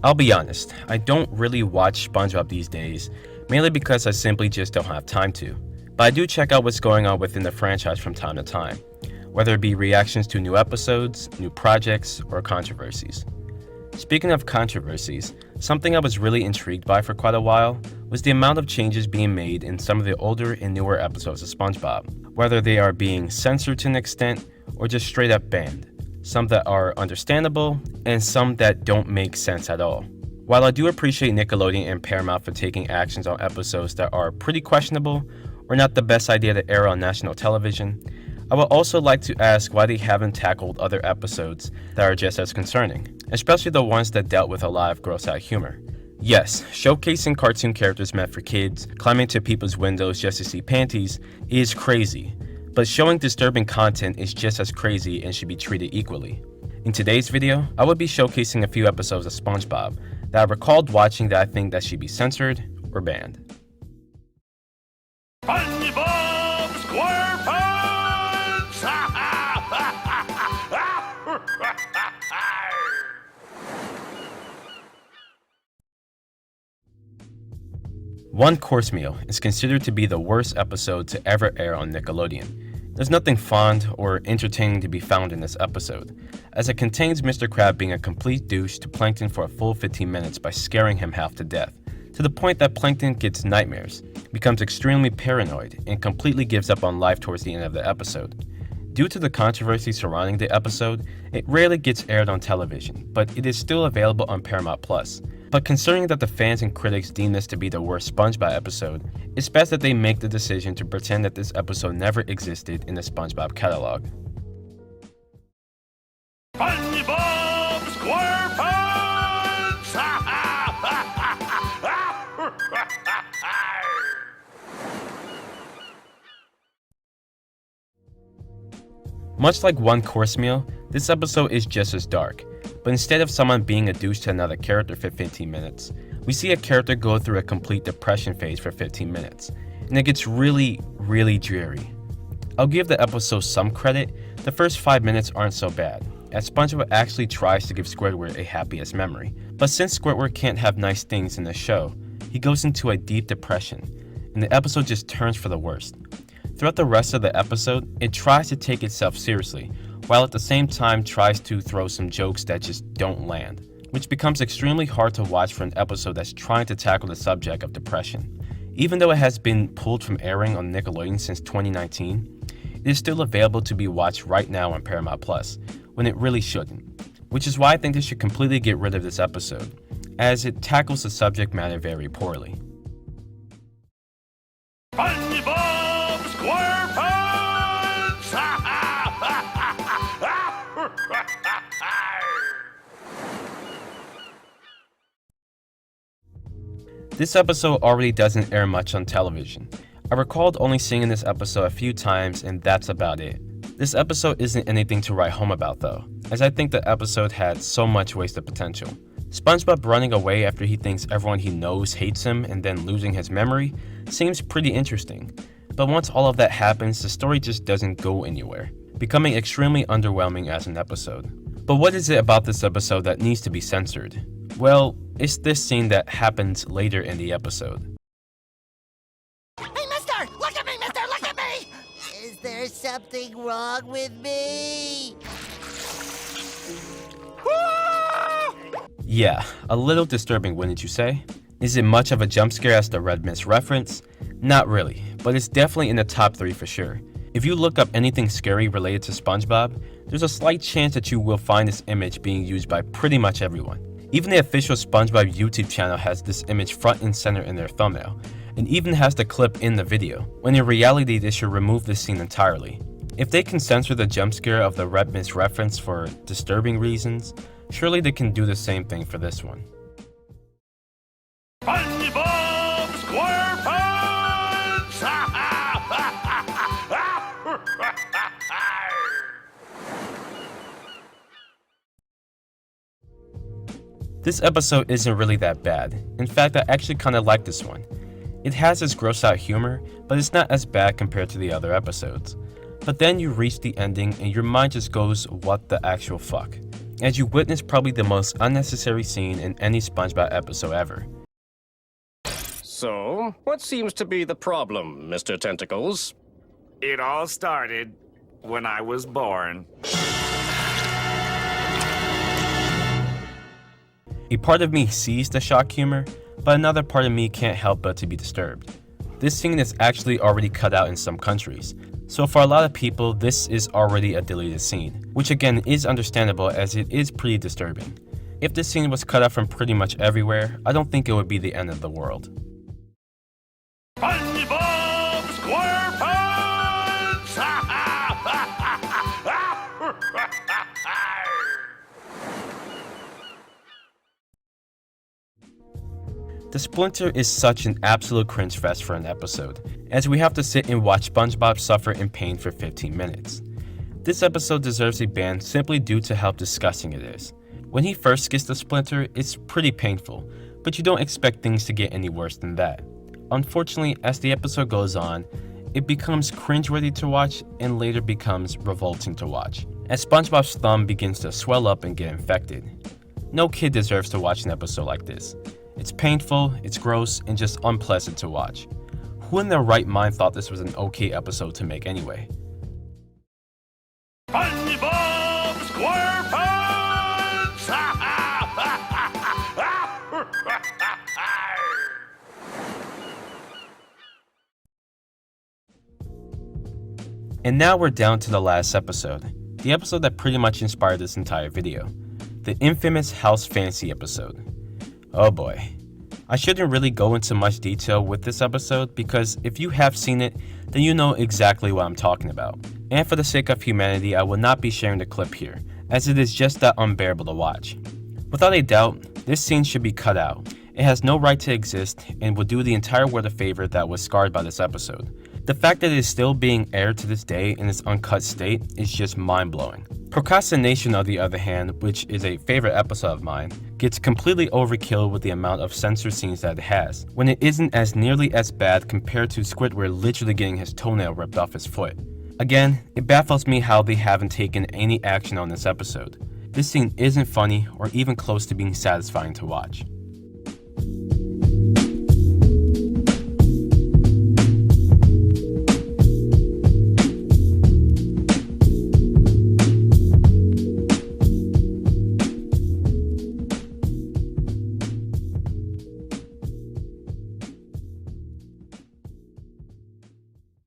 I'll be honest, I don't really watch SpongeBob these days, mainly because I simply just don't have time to. But I do check out what's going on within the franchise from time to time, whether it be reactions to new episodes, new projects, or controversies. Speaking of controversies, something I was really intrigued by for quite a while was the amount of changes being made in some of the older and newer episodes of SpongeBob, whether they are being censored to an extent or just straight up banned. Some that are understandable, and some that don't make sense at all. While I do appreciate Nickelodeon and Paramount for taking actions on episodes that are pretty questionable or not the best idea to air on national television, I would also like to ask why they haven't tackled other episodes that are just as concerning, especially the ones that dealt with a lot of gross-out humor. Yes, showcasing cartoon characters meant for kids, climbing to people's windows just to see panties, is crazy. But showing disturbing content is just as crazy and should be treated equally. In today's video, I will be showcasing a few episodes of SpongeBob that I recalled watching that I think that should be censored or banned. SpongeBob SquarePants! One Course Meal is considered to be the worst episode to ever air on Nickelodeon. There's nothing fond or entertaining to be found in this episode, as it contains Mr. Crab being a complete douche to Plankton for a full 15 minutes by scaring him half to death, to the point that Plankton gets nightmares, becomes extremely paranoid, and completely gives up on life towards the end of the episode. Due to the controversy surrounding the episode, it rarely gets aired on television, but it is still available on Paramount+. But considering that the fans and critics deem this to be the worst SpongeBob episode, it's best that they make the decision to pretend that this episode never existed in the SpongeBob catalog. SpongeBob SquarePants! Much like One Course Meal, this episode is just as dark. But instead of someone being a douche to another character for 15 minutes, we see a character go through a complete depression phase for 15 minutes, and it gets really dreary. I'll give the episode some credit. The first 5 minutes aren't so bad, as SpongeBob actually tries to give Squidward a happiest memory. But since Squidward can't have nice things in the show, he goes into a deep depression, and the episode just turns for the worst. Throughout the rest of the episode, it tries to take itself seriously, while at the same time tries to throw some jokes that just don't land, which becomes extremely hard to watch for an episode that's trying to tackle the subject of depression. Even though it has been pulled from airing on Nickelodeon since 2019, it is still available to be watched right now on Paramount+, when it really shouldn't, which is why I think they should completely get rid of this episode, as it tackles the subject matter very poorly. SpongeBob SquarePants! This episode already doesn't air much on television. I recalled only seeing this episode a few times, and that's about it. This episode isn't anything to write home about though, as I think the episode had so much wasted potential. SpongeBob running away after he thinks everyone he knows hates him and then losing his memory seems pretty interesting. But once all of that happens, the story just doesn't go anywhere, becoming extremely underwhelming as an episode. But what is it about this episode that needs to be censored? Well, it's this scene that happens later in the episode. Hey, mister! Look at me, mister! Look at me! Is there something wrong with me? Yeah, a little disturbing, wouldn't you say? Is it much of a jump scare as the Red Mist reference? Not really, but it's definitely in the top 3 for sure. If you look up anything scary related to SpongeBob, there's a slight chance that you will find this image being used by pretty much everyone. Even the official SpongeBob YouTube channel has this image front and center in their thumbnail, and even has the clip in the video, when in reality they should remove this scene entirely. If they can censor the jump scare of the Red Mist reference for disturbing reasons, surely they can do the same thing for this one. SpongeBob SquarePants! This episode isn't really that bad. In fact, I actually kinda like this one. It has its gross out humor, but it's not as bad compared to the other episodes. But then you reach the ending and your mind just goes, what the actual fuck? as you witness probably the most unnecessary scene in any SpongeBob episode ever. So, what seems to be the problem, Mr. Tentacles? It all started when I was born. A part of me sees the shock humor, but another part of me can't help but to be disturbed. This scene is actually already cut out in some countries, so for a lot of people this is already a deleted scene, which again is understandable as it is pretty disturbing. If this scene was cut out from pretty much everywhere, I don't think it would be the end of the world. SpongeBob SquarePants! The Splinter is such an absolute cringe fest for an episode, as we have to sit and watch SpongeBob suffer in pain for 15 minutes. This episode deserves a ban simply due to how disgusting it is. When he first gets the Splinter, it's pretty painful, but you don't expect things to get any worse than that. Unfortunately, as the episode goes on, it becomes cringeworthy to watch and later becomes revolting to watch, as SpongeBob's thumb begins to swell up and get infected. No kid deserves to watch an episode like this. It's painful, it's gross, and just unpleasant to watch. Who in their right mind thought this was an okay episode to make anyway? SpongeBob SquarePants! And now we're down to the last episode, the episode that pretty much inspired this entire video, the infamous House Fantasy episode. Oh boy. I shouldn't really go into much detail with this episode because if you have seen it, then you know exactly what I'm talking about. And for the sake of humanity, I will not be sharing the clip here, as it is just that unbearable to watch. Without a doubt, this scene should be cut out. It has no right to exist and would do the entire world a favor that was scarred by this episode. The fact that it is still being aired to this day in its uncut state is just mind-blowing. Procrastination, on the other hand, which is a favorite episode of mine, gets completely overkill with the amount of censored scenes that it has, when it isn't as nearly as bad compared to Squidward literally getting his toenail ripped off his foot. Again, it baffles me how they haven't taken any action on this episode. This scene isn't funny or even close to being satisfying to watch.